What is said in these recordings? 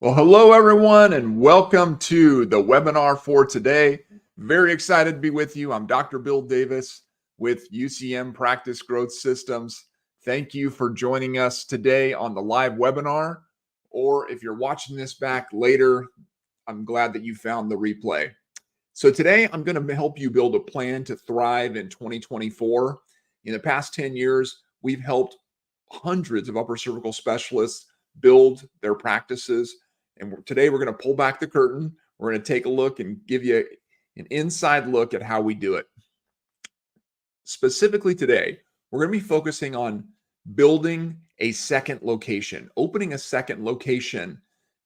Well, hello everyone, and welcome to the webinar for today. Very excited to be with you. I'm Dr. Bill Davis with UCM Practice Growth Systems. Thank you for joining us today on the live webinar, or if you're watching this back later, I'm glad that you found the replay. So today I'm going to help you build a plan to thrive in 2024. In the past 10 years, we've helped hundreds of upper cervical specialists build their practices. And today we're going to pull back the curtain. We're going to take a look and give you an inside look at how we do it. Specifically today, we're going to be focusing on building a second location, opening a second location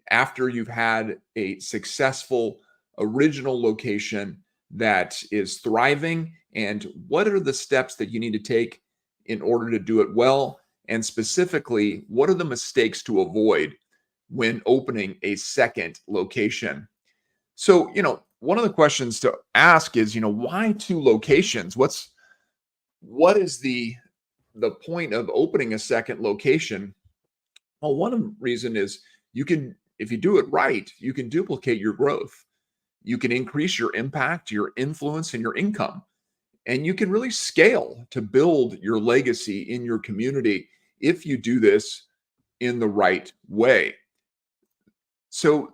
after you've had a successful original location that is thriving, and what are the steps that you need to take in order to do it well, and specifically, what are the mistakes to avoid when opening a second location. So, one of the questions to ask is, why two locations? What is the point of opening a second location? Well, one reason is if you do it right, you can duplicate your growth. You can increase your impact, your influence, and your income. And you can really scale to build your legacy in your community if you do this in the right way. So,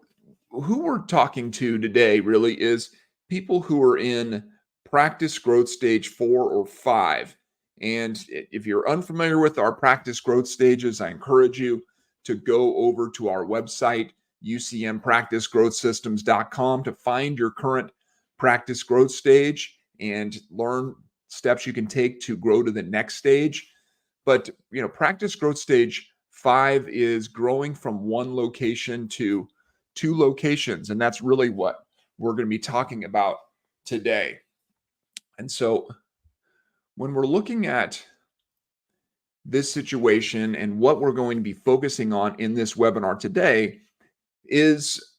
who we're talking to today really is people who are in practice growth stage 4 or 5. And if you're unfamiliar with our practice growth stages, I encourage you to go over to our website, ucmpracticegrowthsystems.com, to find your current practice growth stage and learn steps you can take to grow to the next stage. But, practice growth stage 5 is growing from one location to 2 locations. And that's really what we're going to be talking about today. And so when we're looking at this situation and what we're going to be focusing on in this webinar today is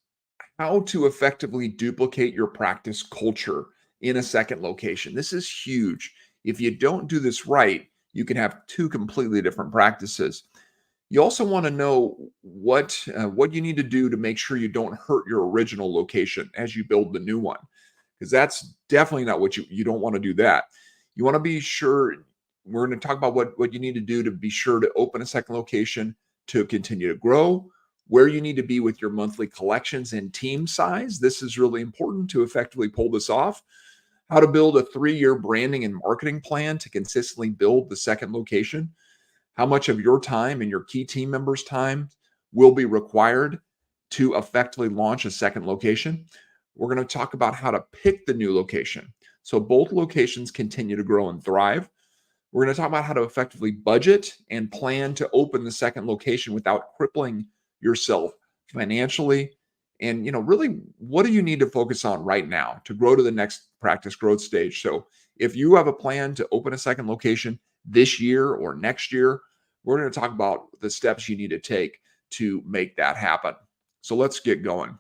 how to effectively duplicate your practice culture in a second location. This is huge. If you don't do this right, you can have 2 completely different practices. You also want to know what you need to do to make sure you don't hurt your original location as you build the new one, because that's definitely not what you don't want to do that. You want to be sure. We're going to talk about what you need to do to be sure to open a second location to continue to grow, where you need to be with your monthly collections and team size. This is really important to effectively pull this off. How to build a 3-year branding and marketing plan to consistently build the second location. How much of your time and your key team members' time will be required to effectively launch a second location. We're going to talk about how to pick the new location so both locations continue to grow and thrive. We're going to talk about how to effectively budget and plan to open the second location without crippling yourself financially. And, really, what do you need to focus on right now to grow to the next practice growth stage? So if you have a plan to open a second location this year or next year, we're going to talk about the steps you need to take to make that happen. So let's get going.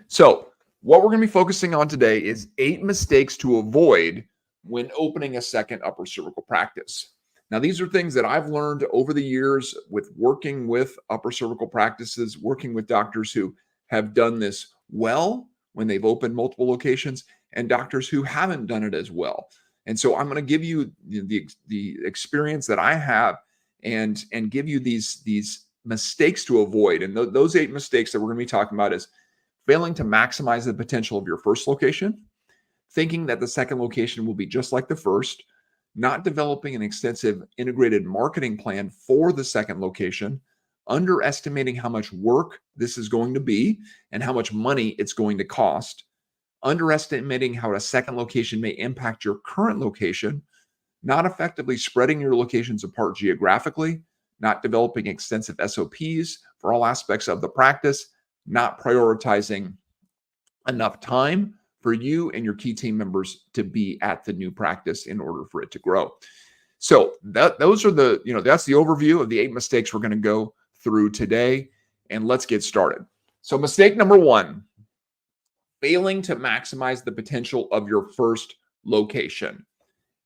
So what we're going to be focusing on today is 8 mistakes to avoid when opening a second upper cervical practice. Now, these are things that I've learned over the years with working with upper cervical practices, working with doctors who have done this well when they've opened multiple locations, and doctors who haven't done it as well. And so I'm going to give you the experience that I have and give you these mistakes to avoid. And those 8 mistakes that we're going to be talking about is failing to maximize the potential of your first location, thinking that the second location will be just like the first, not developing an extensive integrated marketing plan for the second location, underestimating how much work this is going to be and how much money it's going to cost, underestimating how a second location may impact your current location, not effectively spreading your locations apart geographically, not developing extensive SOPs for all aspects of the practice, not prioritizing enough time for you and your key team members to be at the new practice in order for it to grow. So those are that's the overview of the 8 mistakes we're going to go through today, and let's get started. So mistake number 1, failing to maximize the potential of your first location.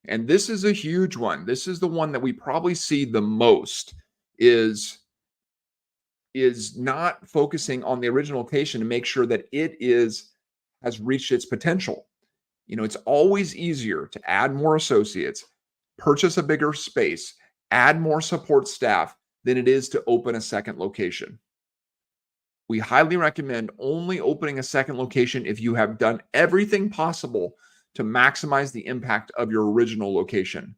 And this is a huge one. This is the one that we probably see the most, is is not focusing on the original location to make sure that has reached its potential. It's always easier to add more associates, purchase a bigger space, add more support staff than it is to open a second location. We highly recommend only opening a second location if you have done everything possible to maximize the impact of your original location.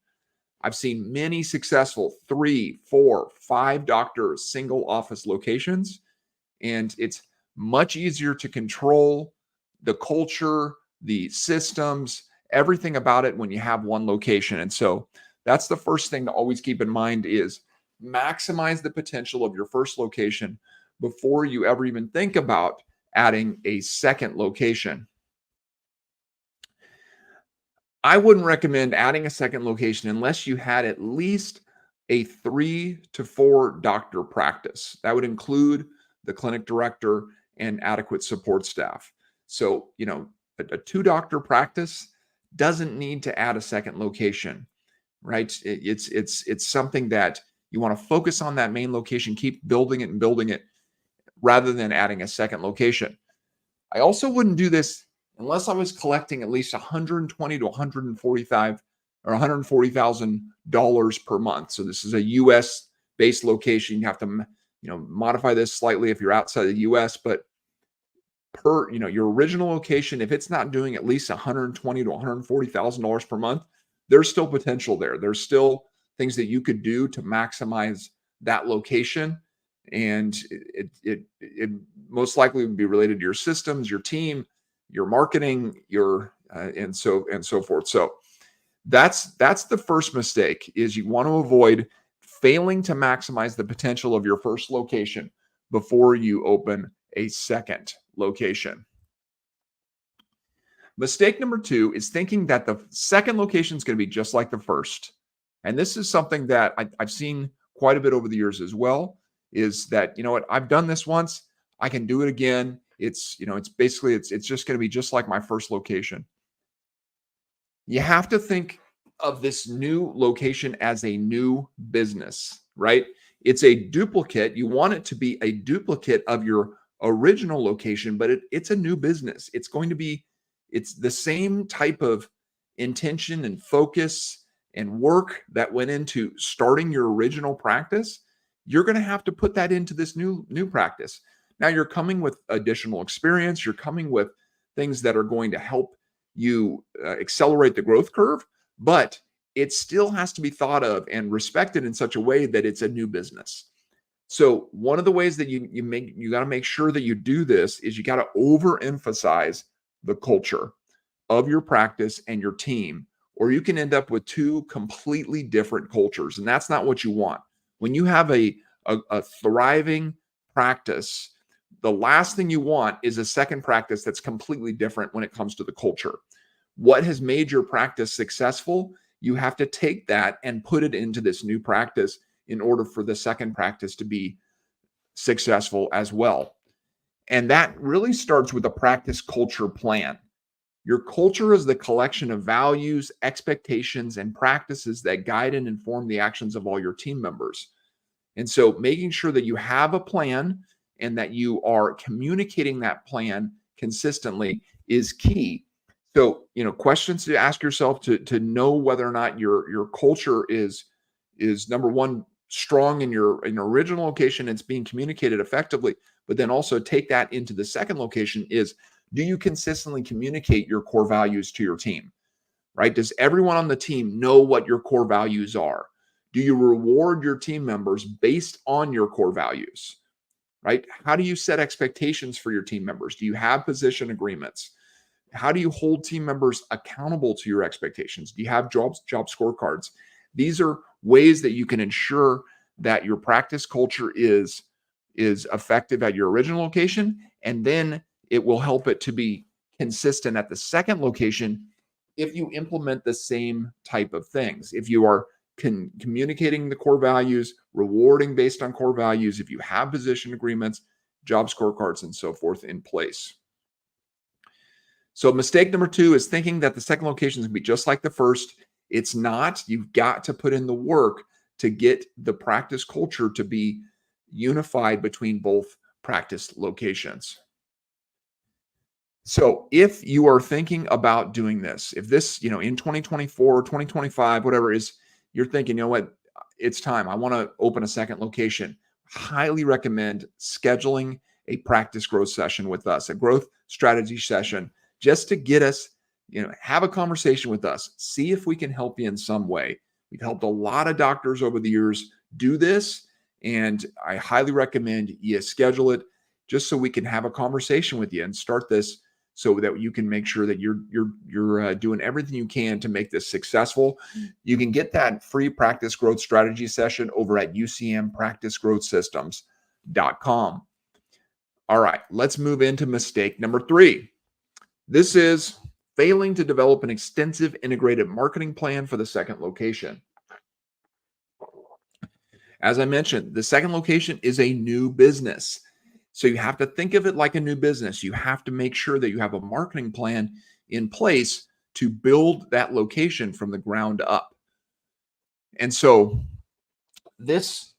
I've seen many successful 3, 4, 5 doctor single office locations, and it's much easier to control the culture, the systems, everything about it when you have one location. And so that's the first thing to always keep in mind is maximize the potential of your first location before you ever even think about adding a second location. I wouldn't recommend adding a second location unless you had at least a 3 to 4 doctor practice. That would include the clinic director and adequate support staff. So, a 2 doctor practice doesn't need to add a second location, right? It's something that you want to focus on that main location, keep building it rather than adding a second location. I also wouldn't do this unless I was collecting at least $120 to $140,000 per month. So this is a U.S. based location. You have to, modify this slightly if you're outside the U.S. But per, your original location, if it's not doing at least $120 to $140,000 per month, there's still potential there. There's still things that you could do to maximize that location. And it most likely would be related to your systems, your team, your marketing, and so forth. So that's the first mistake is you want to avoid failing to maximize the potential of your first location before you open a second location. Mistake number 2 is thinking that the second location is going to be just like the first. And this is something that I've seen quite a bit over the years as well, is that, I've done this once, I can do it again. It's basically, it's just going to be just like my first location. You have to think of this new location as a new business, right? It's a duplicate. You want it to be a duplicate of your original location, but it's a new business. It's the same type of intention and focus and work that went into starting your original practice. You're going to have to put that into this new practice. Now you're coming with additional experience. You're coming with things that are going to help you accelerate the growth curve, but it still has to be thought of and respected in such a way that it's a new business. So one of the ways that you got to make sure that you do this is you got to overemphasize the culture of your practice and your team, or you can end up with 2 completely different cultures, and that's not what you want. When you have a thriving practice, the last thing you want is a second practice that's completely different when it comes to the culture. What has made your practice successful, you have to take that and put it into this new practice in order for the second practice to be successful as well. And that really starts with a practice culture plan. Your culture is the collection of values, expectations, and practices that guide and inform the actions of all your team members. And so making sure that you have a plan and that you are communicating that plan consistently is key. So, questions to ask yourself to know whether or not your culture is number one, strong in your original location, it's being communicated effectively, but then also take that into the second location is, do you consistently communicate your core values to your team, right? Does everyone on the team know what your core values are? Do you reward your team members based on your core values, right? How do you set expectations for your team members? Do you have position agreements? How do you hold team members accountable to your expectations? Do you have job scorecards? These are ways that you can ensure that your practice culture is effective at your original location, and then it will help it to be consistent at the second location if you implement the same type of things. If you are communicating the core values, rewarding based on core values, if you have position agreements, job scorecards, and so forth in place. So mistake number 2 is thinking that the second location is going to be just like the first. It's not. You've got to put in the work to get the practice culture to be unified between both practice locations. So if you are thinking about doing this, if this, in 2024, 2025, whatever it is, you're thinking, you know what, it's time. I want to open a second location. Highly recommend scheduling a practice growth session with us, a growth strategy session, just to get us, have a conversation with us, see if we can help you in some way. We've helped a lot of doctors over the years do this, and I highly recommend you schedule it just so we can have a conversation with you and start this so that you can make sure that you're doing everything you can to make this successful. You can get that free practice growth strategy session over at ucmpracticegrowthsystems.com. All right, let's move into mistake number 3. This is failing to develop an extensive integrated marketing plan for the second location. As I mentioned, the second location is a new business. So you have to think of it like a new business. You have to make sure that you have a marketing plan in place to build that location from the ground up. And so this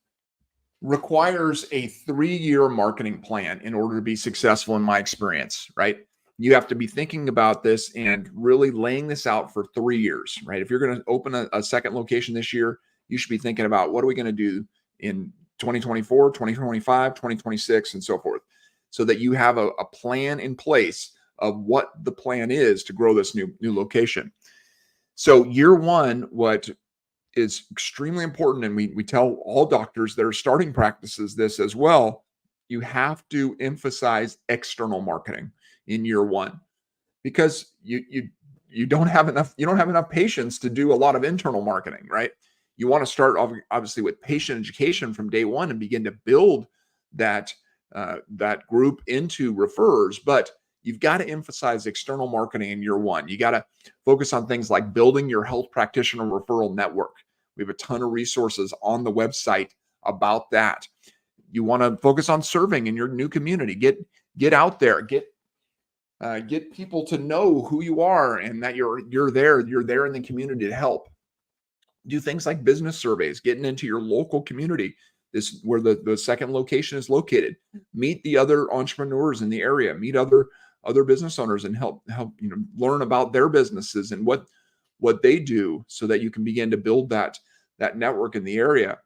requires a 3-year marketing plan in order to be successful, in my experience, right? You have to be thinking about this and really laying this out for 3 years, right? If you're going to open a second location this year, you should be thinking about, what are we going to do in 2024, 2025, 2026, and so forth, so that you have a plan in place of what the plan is to grow this new location. So year one, what is extremely important, and we tell all doctors that are starting practices this as well, you have to emphasize external marketing in year one, because you don't have enough patients to do a lot of internal marketing, right? You want to start obviously with patient education from day one and begin to build that group into referrers, but you've got to emphasize external marketing in year one. You got to focus on things like building your health practitioner referral network. We have a ton of resources on the website about that. You want to focus on serving in your new community. Get out there, get people to know who you are and that you're there in the community to help. Do things like business surveys, getting into your local community, this where the second location is located. Meet the other entrepreneurs in the area, meet other business owners, and help learn about their businesses and what they do, so that you can begin to build that network in the area.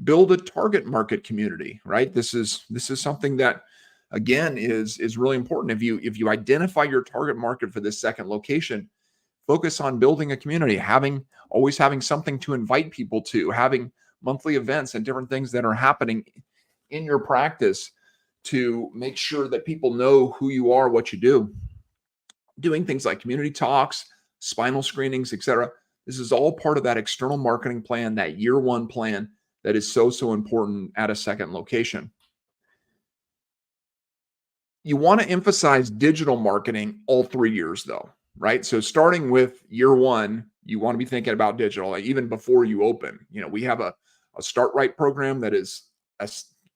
Build a target market community, right? This is something that, again, is really important. If you identify your target market for this second location, focus on building a community, always having something to invite people to, having monthly events and different things that are happening in your practice to make sure that people know who you are, what you do. Doing things like community talks, spinal screenings, etc. This is all part of that external marketing plan, that year one plan that is so important at a second location. You want to emphasize digital marketing all 3 years though, right? So starting with year one, you want to be thinking about digital, like even before you open. We have a Start Right program that is,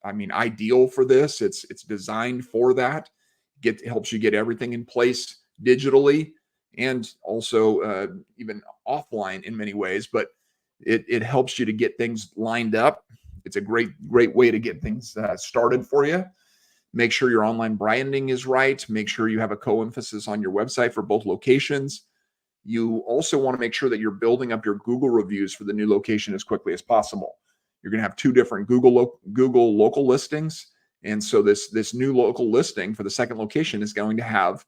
ideal for this. It's designed for that. Helps you get everything in place digitally, and also even offline in many ways. But it helps you to get things lined up. It's a great way to get things started for you. Make sure your online branding is right. Make sure you have a co-emphasis on your website for both locations. You also want to make sure that you're building up your Google reviews for the new location as quickly as possible. You're going to have 2 different Google local listings. And so this new local listing for the second location is going to have,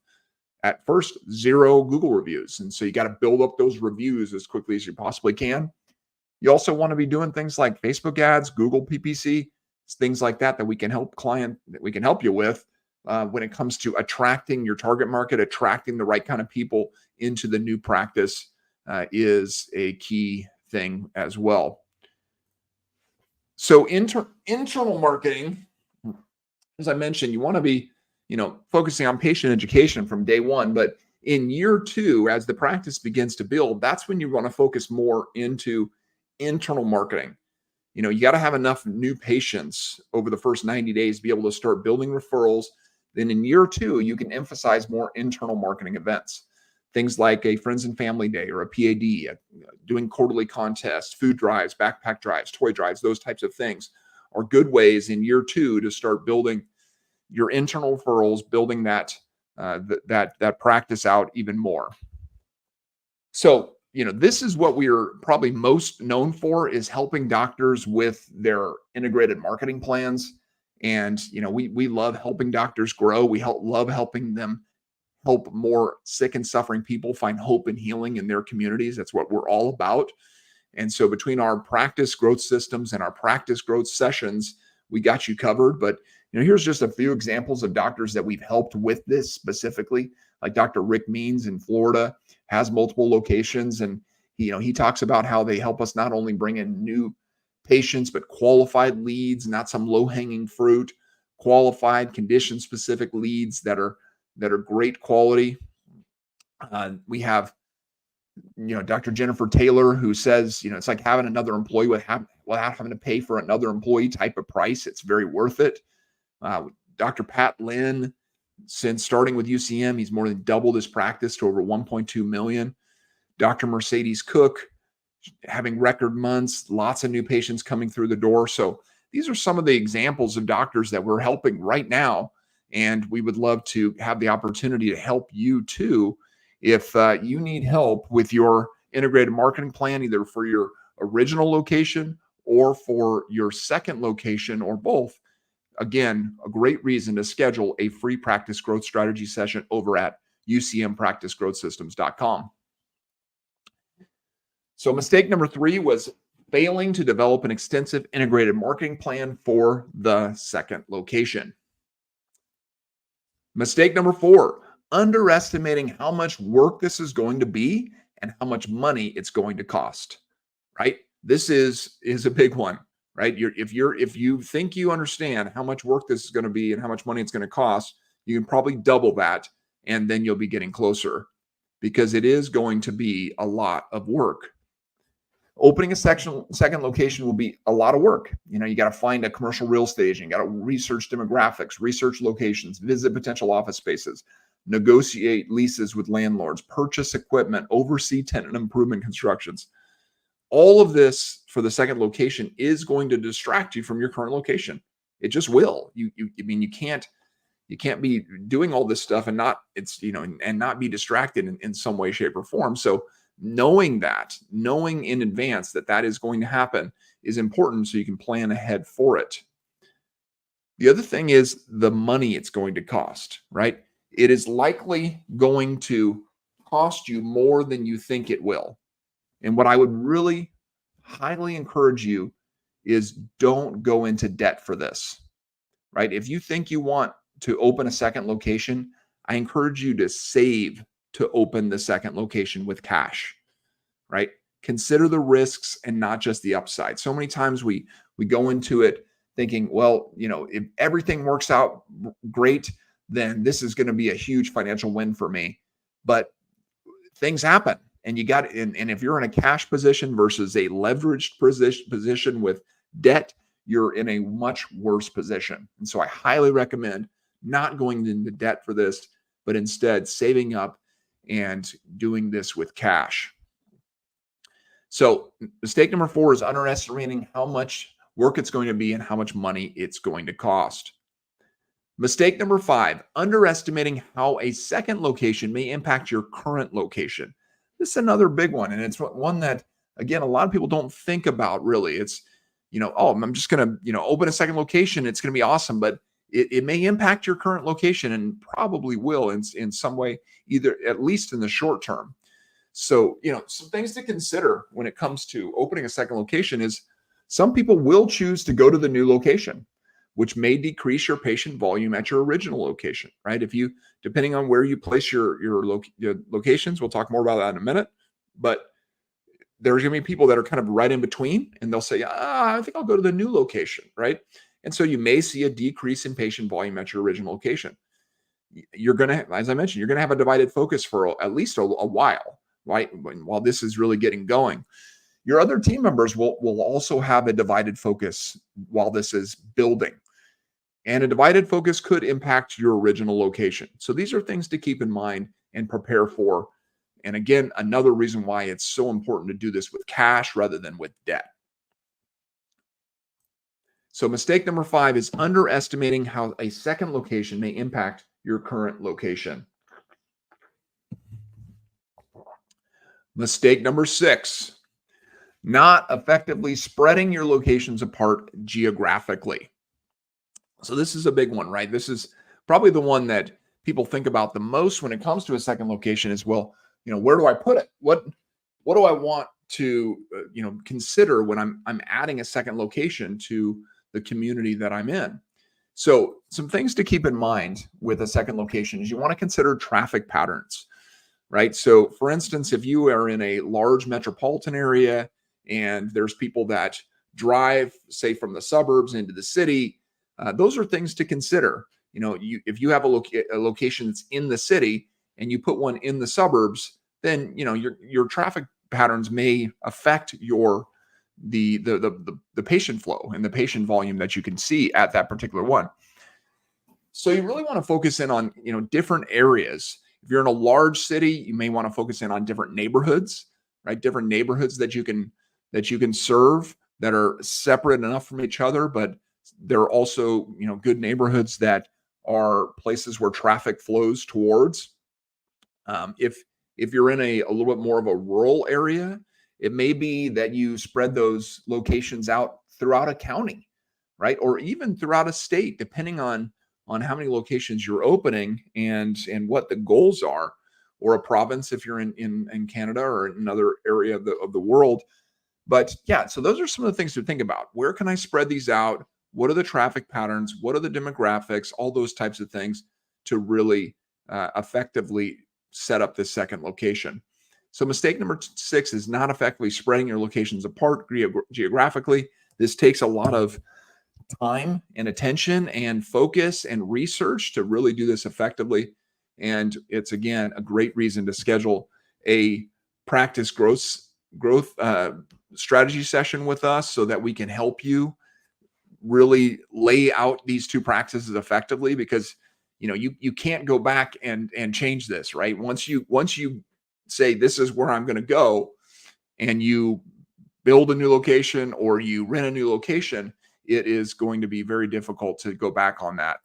at first, 0 Google reviews. And so you got to build up those reviews as quickly as you possibly can. You also want to be doing things like Facebook ads, Google PPC, things like that we can help you with when it comes to attracting your target market, attracting the right kind of people into the new practice is a key thing as well. So internal marketing, as I mentioned, you want to be, focusing on patient education from day one. But in year 2, as the practice begins to build, that's when you want to focus more into internal marketing. You got to have enough new patients over the first 90 days to be able to start building referrals. Then in year 2, you can emphasize more internal marketing events. Things like a friends and family day or a PAD, doing quarterly contests, food drives, backpack drives, toy drives, those types of things are good ways in year two to start building your internal referrals, building that practice out even more. So, this is what we're probably most known for, is helping doctors with their integrated marketing plans. And, we love helping doctors grow. We love helping them help more sick and suffering people find hope and healing in their communities. That's what we're all about. And so between our practice growth systems and our practice growth sessions, we got you covered. But here's just a few examples of doctors that we've helped with this specifically. Like Dr. Rick Means in Florida has multiple locations, and he talks about how they help us not only bring in new patients, but qualified leads, not some low-hanging fruit, qualified condition-specific leads that are great quality. We have Dr. Jennifer Taylor, who says, it's like having another employee without having to pay for another employee type of price. It's very worth it. Dr. Pat Lynn, since starting with UCM, he's more than doubled his practice to over 1.2 million. Dr. Mercedes Cook, having record months, lots of new patients coming through the door. So these are some of the examples of doctors that we're helping right now. And we would love to have the opportunity to help you too. If you need help with your integrated marketing plan, either for your original location or for your second location or both, again, a great reason to schedule a free practice growth strategy session over at ucmpracticegrowthsystems.com. So mistake number 3 was failing to develop an extensive integrated marketing plan for the second location. Mistake number 4, underestimating how much work this is going to be and how much money it's going to cost, right? This is a big one, right? If you think you understand how much work this is going to be and how much money it's going to cost, you can probably double that, and then you'll be getting closer, because it is going to be a lot of work. Opening a second location will be a lot of work. You got to find a commercial real estate agent, you got to research demographics, research locations, visit potential office spaces, negotiate leases with landlords, purchase equipment, oversee tenant improvement constructions. All of this for the second location is going to distract you from your current location. It just will. You can't be doing all this stuff and not be distracted in some way, shape, or form. So knowing in advance that is going to happen is important, so you can plan ahead for it. The other thing is the money it's going to cost, right? It is likely going to cost you more than you think it will. And what I would really highly encourage you is don't go into debt for this, right? If you think you want to open a second location, I encourage you to save to open the second location with cash, right? Consider the risks and not just the upside. So many times we go into it thinking, well, if everything works out great, then this is going to be a huge financial win for me. But things happen, and you got, and if you're in a cash position versus a leveraged position with debt, you're in a much worse position. And so I highly recommend not going into debt for this, but instead saving up and doing this with cash. So mistake number 4 is underestimating how much work it's going to be and how much money it's going to cost. Mistake number 5, underestimating how a second location may impact your current location. This is another big one, and it's one that, again, a lot of people don't think about really. It's, I'm just going to, open a second location. It's going to be awesome, but it may impact your current location, and probably will in some way, either at least in the short term. So, some things to consider when it comes to opening a second location is some people will choose to go to the new location, which may decrease your patient volume at your original location, right? Depending on where you place your locations, we'll talk more about that in a minute, but there's going to be people that are kind of right in between, and they'll say, I think I'll go to the new location, right? And so you may see a decrease in patient volume at your original location. You're going to, as I mentioned, you're going to have a divided focus for at least a while, right? While this is really getting going. Your other team members will also have a divided focus while this is building. And a divided focus could impact your original location. So these are things to keep in mind and prepare for. And again, another reason why it's so important to do this with cash rather than with debt. So mistake number 5 is underestimating how a second location may impact your current location. Mistake number 6, not effectively spreading your locations apart geographically. So this is a big one, right? This is probably the one that people think about the most when it comes to a second location is, well, where do I put it? What do I want to consider when I'm adding a second location to the community that I'm in? So some things to keep in mind with a second location is you want to consider traffic patterns, right? So for instance, if you are in a large metropolitan area and there's people that drive, say, from the suburbs into the city, those are things to consider. If you have a location that's in the city and you put one in the suburbs, then your traffic patterns may affect the patient flow and the patient volume that you can see at that particular one. So you really want to focus in on different areas. If you're in a large city, you may want to focus in on different neighborhoods, right? Different neighborhoods that you can serve that are separate enough from each other, but there are also good neighborhoods that are places where traffic flows towards. If you're in a little bit more of a rural area, it may be that you spread those locations out throughout a county, right? Or even throughout a state, depending on how many locations you're opening and what the goals are, or a province if you're in Canada or another area of the world. But yeah, so those are some of the things to think about. Where can I spread these out? What are the traffic patterns? What are the demographics? All those types of things to really effectively set up this second location. So mistake number 6 is not effectively spreading your locations apart geographically. This takes a lot of time and attention and focus and research to really do this effectively. And it's, again, a great reason to schedule a practice growth strategy session with us so that we can help you really lay out these 2 practices effectively, because you can't go back and change this, right? Once you say this is where I'm going to go, and you build a new location or you rent a new location, it is going to be very difficult to go back on that.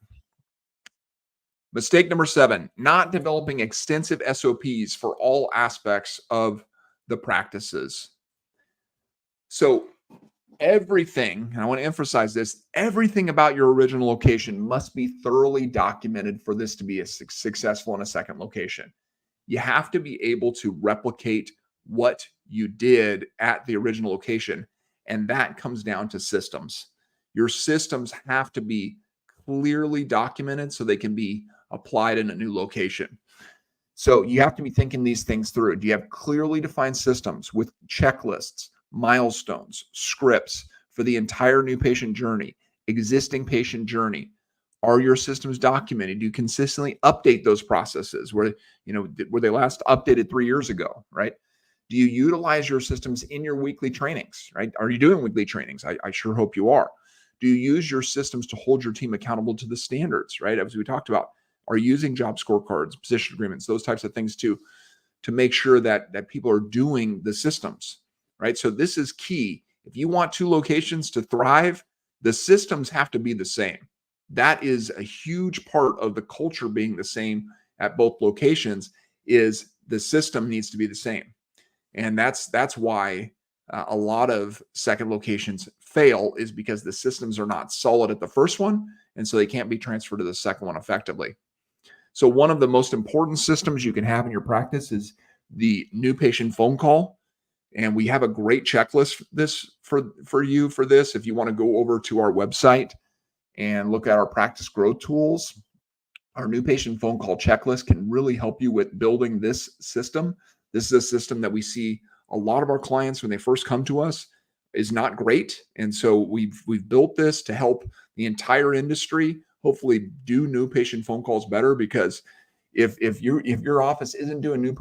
Mistake number 7, not developing extensive SOPs for all aspects of the practices. So everything, and I want to emphasize this, everything about your original location must be thoroughly documented for this to be successful in a second location. You have to be able to replicate what you did at the original location, and that comes down to systems. Your systems have to be clearly documented so they can be applied in a new location. So you have to be thinking these things through. Do you have clearly defined systems with checklists, milestones, scripts for the entire new patient journey, existing patient journey? Are your systems documented? Do you consistently update those processes? Were they last updated 3 years ago, right? Do you utilize your systems in your weekly trainings, right? Are you doing weekly trainings? I sure hope you are. Do you use your systems to hold your team accountable to the standards, right? As we talked about, are you using job scorecards, position agreements, those types of things to make sure that people are doing the systems, right? So this is key. If you want 2 locations to thrive, the systems have to be the same. That is a huge part of the culture being the same at both locations, is the system needs to be the same. And that's why a lot of second locations fail, is because the systems are not solid at the first one, and so they can't be transferred to the second one effectively. So one of the most important systems you can have in your practice is the new patient phone call. And we have a great checklist for you for this. If you want to go over to our website and look at our practice growth tools, our new patient phone call checklist can really help you with building this system. This is a system that we see a lot of our clients when they first come to us is not great. And so we've built this to help the entire industry hopefully do new patient phone calls better, because if your office isn't doing new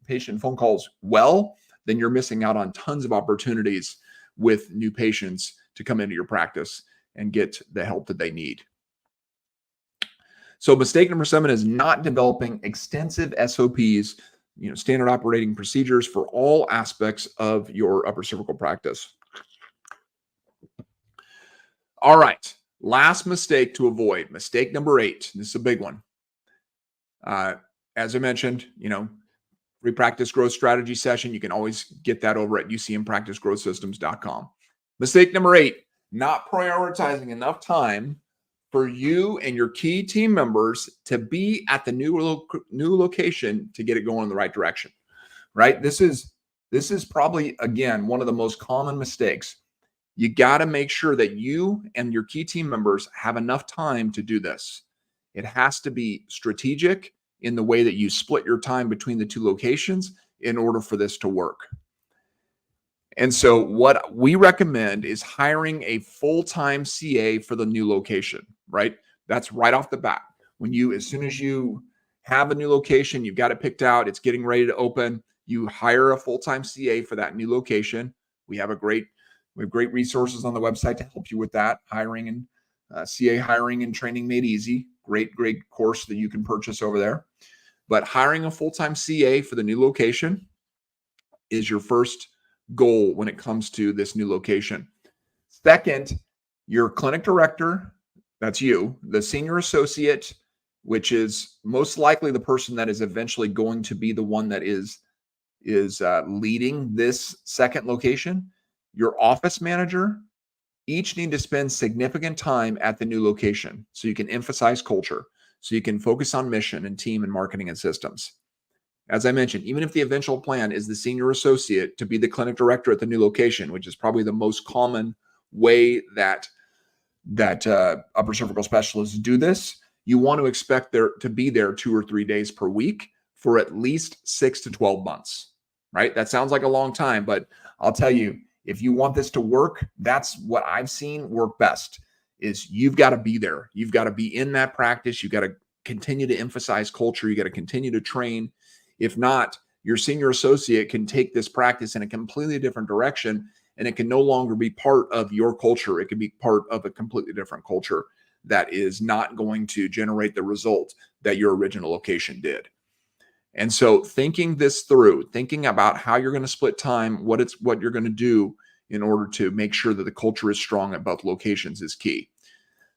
patient phone calls well, then you're missing out on tons of opportunities with new patients to come into your practice and get the help that they need. So mistake number 7 is not developing extensive SOPs, standard operating procedures for all aspects of your upper cervical practice. All right. Last mistake to avoid. Mistake number 8. This is a big one. Uh, as I mentioned, free practice growth strategy session. You can always get that over at ucmpracticegrowthsystems.com. Mistake number 8, not prioritizing enough time for you and your key team members to be at the new location to get it going in the right direction, right? This is probably, again, one of the most common mistakes. You got to make sure that you and your key team members have enough time to do this. It has to be strategic in the way that you split your time between the two locations in order for this to work. And so what we recommend is hiring a full-time CA for the new location, right? That's right off the bat. As soon as you have a new location, you've got it picked out, it's getting ready to open, you hire a full-time CA for that new location. We have great resources on the website to help you with that. Hiring and CA hiring and training made easy. Great course that you can purchase over there. But hiring a full-time CA for the new location is your first goal when it comes to this new location. Second, your clinic director, that's you, the senior associate, which is most likely the person that is eventually going to be the one that is leading this second location, your office manager, each need to spend significant time at the new location so you can emphasize culture, so you can focus on mission and team and marketing and systems. As I mentioned, even if the eventual plan is the senior associate to be the clinic director at the new location, which is probably the most common way that upper cervical specialists do this, you want to expect there to be there 2 or 3 days per week for at least 6 to 12 months, right? That sounds like a long time, but I'll tell you, if you want this to work, that's what I've seen work best, is you've got to be there. You've got to be in that practice. You've got to continue to emphasize culture. You got to continue to train. If not, your senior associate can take this practice in a completely different direction, and it can no longer be part of your culture. It can be part of a completely different culture that is not going to generate the result that your original location did. And so thinking this through, thinking about how you're going to split time, what you're going to do in order to make sure that the culture is strong at both locations is key.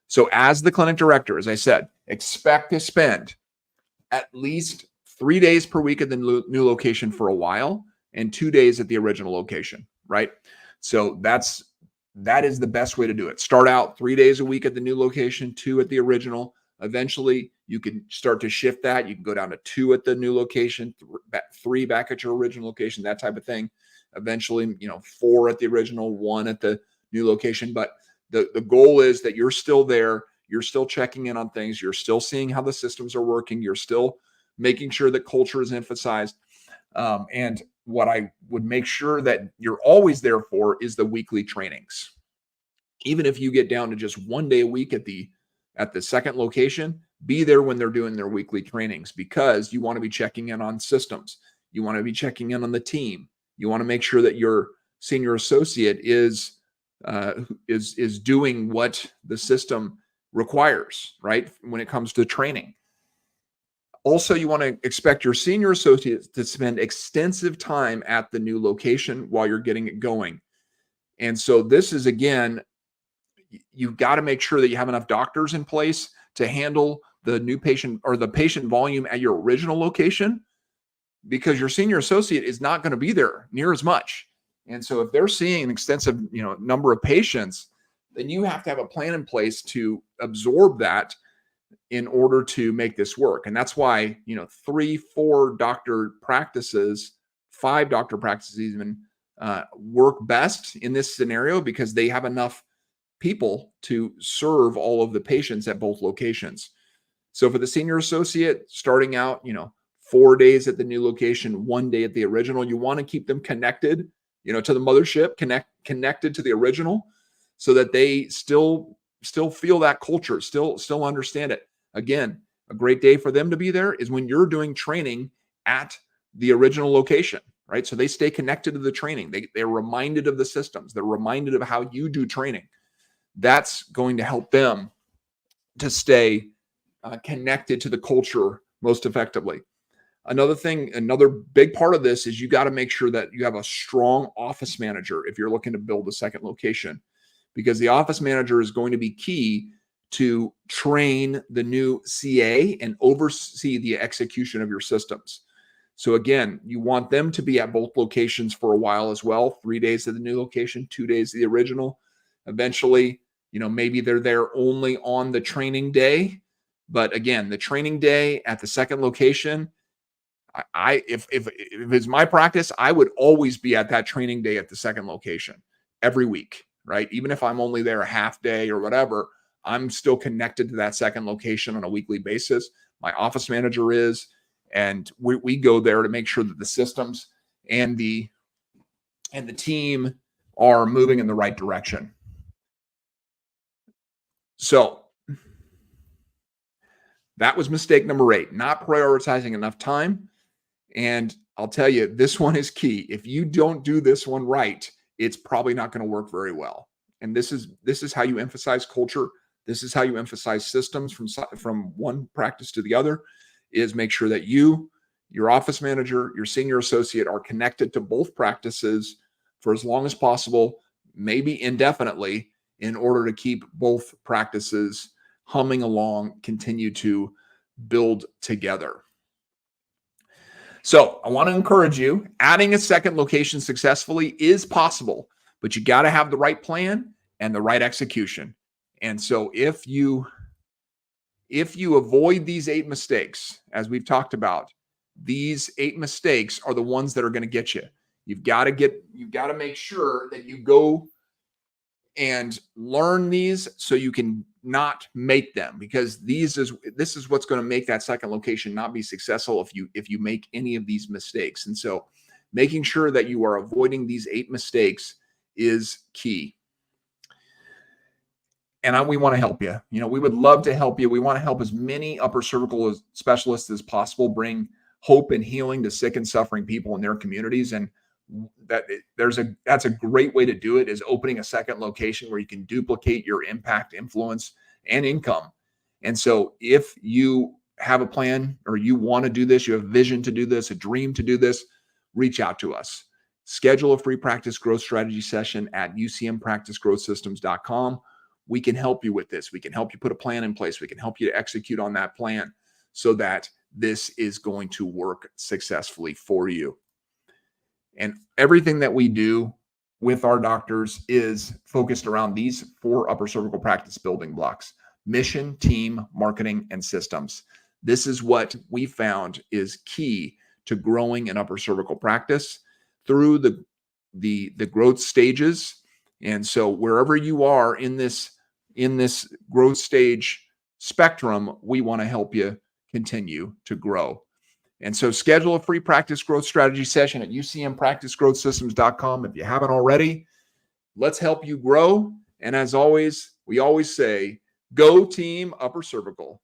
So as the clinic director, as I said, expect to spend at least 3 days per week at the new location for a while and 2 days at the original location, right? So that is the best way to do it. Start out 3 days a week at the new location, 2 at the original. Eventually, you can start to shift that. You can go down to 2 at the new location, 3 back at your original location, that type of thing. Eventually, 4 at the original, 1 at the new location. But the goal is that you're still there. You're still checking in on things. You're still seeing how the systems are working. You're still making sure that culture is emphasized. And what I would make sure that you're always there for is the weekly trainings. Even if you get down to just 1 day a week at the second location, be there when they're doing their weekly trainings, because you want to be checking in on systems. You want to be checking in on the team. You want to make sure that your senior associate is doing what the system requires, right? When it comes to training. Also, you want to expect your senior associates to spend extensive time at the new location while you're getting it going. And so this is, again, you've got to make sure that you have enough doctors in place to handle the new patient or the patient volume at your original location, because your senior associate is not going to be there near as much. And so if they're seeing an extensive, number of patients, then you have to have a plan in place to absorb that in order to make this work. And that's why, 3, 4 doctor practices, 5 doctor practices even work best in this scenario, because they have enough people to serve all of the patients at both locations. So for the senior associate, starting out, 4 days at the new location, 1 day at the original, you want to keep them connected, to the mothership, connected to the original, so that they still feel that culture, still understand it. Again, a great day for them to be there is when you're doing training at the original location, right? So they stay connected to the training. They're reminded of the systems. They're reminded of how you do training. That's going to help them to stay connected to the culture most effectively. Another big part of this is you got to make sure that you have a strong office manager if you're looking to build a second location, because the office manager is going to be key to train the new CA and oversee the execution of your systems. So again, you want them to be at both locations for a while as well, 3 days at the new location, 2 days at the original. Eventually, maybe they're there only on the training day. But again, the training day at the second location, if it's my practice, I would always be at that training day at the second location every week, right? Even if I'm only there a half day or whatever, I'm still connected to that second location on a weekly basis. My office manager is, and we go there to make sure that the systems and the team are moving in the right direction. So that was mistake number 8, not prioritizing enough time. And I'll tell you, this one is key. If you don't do this one right, it's probably not going to work very well. And this is how you emphasize culture. This is how you emphasize systems from one practice to the other, is make sure that you, your office manager, your senior associate are connected to both practices for as long as possible, maybe indefinitely, in order to keep both practices humming along, continue to build together. So I want to encourage you, adding a second location successfully is possible, but you got to have the right plan and the right execution. And so if you avoid these 8 mistakes, as we've talked about, these 8 mistakes are the ones that are going to get you. You've got to make sure that you go and learn these so you can not make them, because this is what's going to make that second location not be successful if you make any of these mistakes. And so making sure that you are avoiding these 8 mistakes is key. And we want to help you. We would love to help you. We want to help as many upper cervical specialists as possible bring hope and healing to sick and suffering people in their communities. And that's a great way to do it, is opening a second location where you can duplicate your impact, influence, and income. And so if you have a plan, or you want to do this, you have a vision to do this, a dream to do this, reach out to us. Schedule a free practice growth strategy session at ucmpracticegrowthsystems.com. We can help you with this. We can help you put a plan in place. We can help you to execute on that plan so that this is going to work successfully for you. And everything that we do with our doctors is focused around these 4 upper cervical practice building blocks: mission, team, marketing, and systems. This is what we found is key to growing an upper cervical practice through the growth stages. And so wherever you are in this growth stage spectrum, we want to help you continue to grow. And so schedule a free practice growth strategy session at ucmpracticegrowthsystems.com. If you haven't already, let's help you grow. And as always, we always say, go team upper cervical.